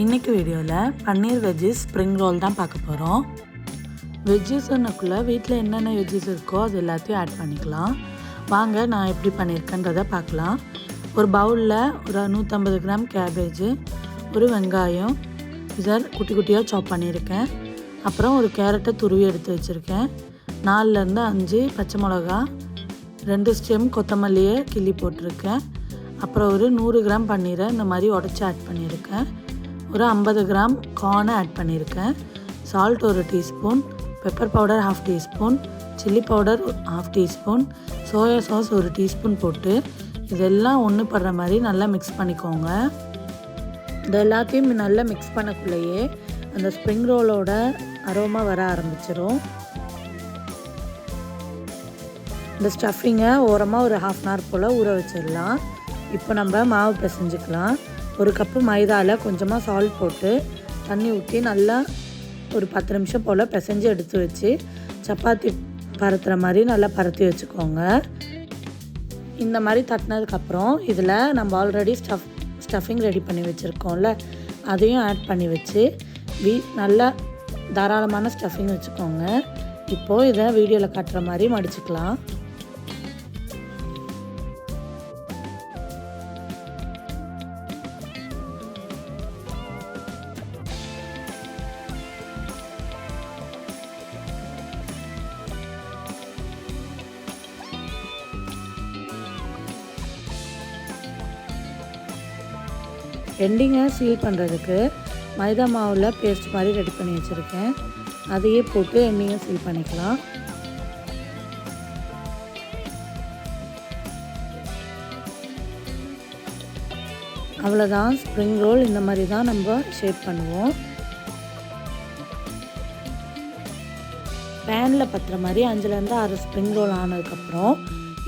இன்றைக்கி வீடியோவில் பன்னீர் veggies spring roll தான் பார்க்க போகிறோம். வெஜ்ஜீஸ்னுக்குள்ளே வீட்டில் என்னென்ன வெஜ்ஜீஸ் இருக்கோ அது எல்லாத்தையும் ஆட் பண்ணிக்கலாம். வாங்க நான் எப்படி பண்ணியிருக்கேன்றதை பார்க்கலாம். ஒரு பவுலில் ஒரு 150 கிராம் கேபேஜு, ஒரு வெங்காயம் இதை குட்டி குட்டியாக சாப் பண்ணியிருக்கேன். அப்புறம் ஒரு கேரட்டை துருவி எடுத்து வச்சுருக்கேன். 4லேருந்து 5 பச்சை மிளகா, 2 ஸ்டெம் கொத்தமல்லியை கிள்ளி போட்டிருக்கேன். அப்புறம் ஒரு 100 கிராம் பன்னீரை இந்த மாதிரி உடச்சி ஆட் பண்ணியிருக்கேன். ஒரு 50 கிராம் கார்னை ஆட் பண்ணியிருக்கேன். சால்ட் ஒரு teaspoon, pepper powder 1/2 teaspoon, chilli powder 1/2 teaspoon, soya sauce ஒரு டீஸ்பூன் போட்டு இதெல்லாம் ஒன்று படுற மாதிரி நல்லா மிக்ஸ் பண்ணிக்கோங்க. இது எல்லாத்தையும் நல்லா மிக்ஸ் பண்ணக்குள்ளேயே அந்த ஸ்ப்ரிங் ரோலோட அரோமா வர ஆரம்பிச்சிடும். இந்த ஸ்டஃபிங்கை ஓரமாக ஒரு 1/2 hour போல் ஊற வச்சிடலாம். இப்போ நம்ம மாவு பிசைஞ்சிக்கலாம். ஒரு கப்பு மைதாவில் கொஞ்சமாக சால்ட் போட்டு தண்ணி ஊற்றி நல்லா ஒரு 10 நிமிஷம் போல் பிசைஞ்சு எடுத்து வச்சு சப்பாத்தி பரத்துகிற மாதிரி நல்லா பரத்தி வச்சுக்கோங்க. இந்த மாதிரி தட்டினதுக்கப்புறம் இதில் நம்ம ஆல்ரெடி ஸ்டஃபிங் ரெடி பண்ணி வச்சுருக்கோம்ல, அதையும் ஆட் பண்ணி வச்சு நல்லா தாராளமான ஸ்டஃபிங் வச்சுக்கோங்க. இப்போது இதை வீடியோவில் காட்டுற மாதிரி மடிச்சுக்கலாம். எண்டிங்கை சீல் பண்ணுறதுக்கு மைதா மாவில் பேஸ்ட் மாதிரி ரெடி பண்ணி வச்சுருக்கேன். அதையே போட்டு எண்டிங்கை சீல் பண்ணிக்கலாம். அவ்வளோதான், ஸ்ப்ரிங் ரோல் இந்த மாதிரி தான் நம்ம ஷேப் பண்ணுவோம். பேனில் பற்றுற மாதிரி 5லேருந்து 6 ஸ்ப்ரிங் ரோல் ஆனதுக்கப்புறம்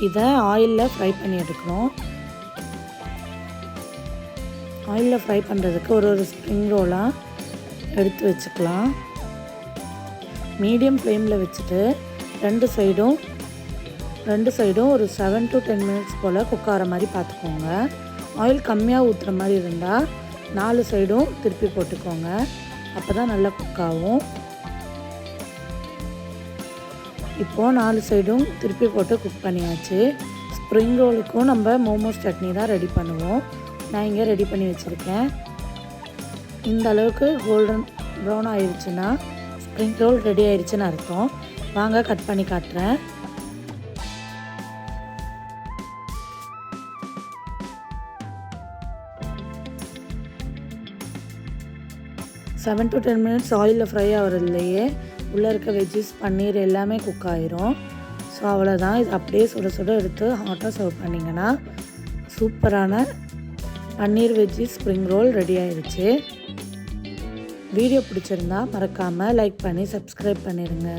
இதை ஆயிலில் ஃப்ரை பண்ணி எடுக்கிறோம். ஆயிலில் ஃப்ரை பண்ணுறதுக்கு ஒரு ஸ்ப்ரிங் ரோலாக எடுத்து வச்சுக்கலாம். மீடியம் ஃப்ளேமில் வச்சுட்டு ரெண்டு சைடும் ஒரு 7 to 10 minutes போல் குக் ஆகிற மாதிரி பார்த்துக்கோங்க. ஆயில் கம்மியாக ஊற்றுற மாதிரி இருந்தால் 4 சைடும் திருப்பி போட்டுக்கோங்க. அப்போ தான் நல்லா குக் ஆகும். இப்போது 4 சைடும் திருப்பி போட்டு குக் பண்ணியாச்சு. ஸ்ப்ரிங் ரோலுக்கும் நம்ம மோமோஸ் சட்னி தான் ரெடி பண்ணுவோம். நான் இங்கே ரெடி பண்ணி வச்சுருக்கேன். இந்த அளவுக்கு கோல்டன் ப்ரௌன் ஆயிடுச்சுன்னா ஸ்ப்ரிங் ரோல் ரெடி ஆயிடுச்சுன்னு அர்த்தம். வாங்க கட் பண்ணி காட்டுறேன். செவன் to 10 minutes ஆயிலில் ஃப்ரை ஆகிறதுலையே உள்ளே இருக்க வெஜ்ஜீஸ் பன்னீர் எல்லாமே குக் ஆயிரும். ஸோ அவ்வளோதான், இது அப்படியே சுட சுட எடுத்து ஹாட்டாக சர்வ் பண்ணிங்கன்னா சூப்பரான பன்னீர் வெஜ்ஜீஸ் ஸ்ப்ரிங் ரோல் ரெடி ஆயிடுச்சு. வீடியோ பிடிச்சிருந்தா மறக்காமல் லைக் பண்ணி சப்ஸ்கிரைப் பண்ணிடுங்க.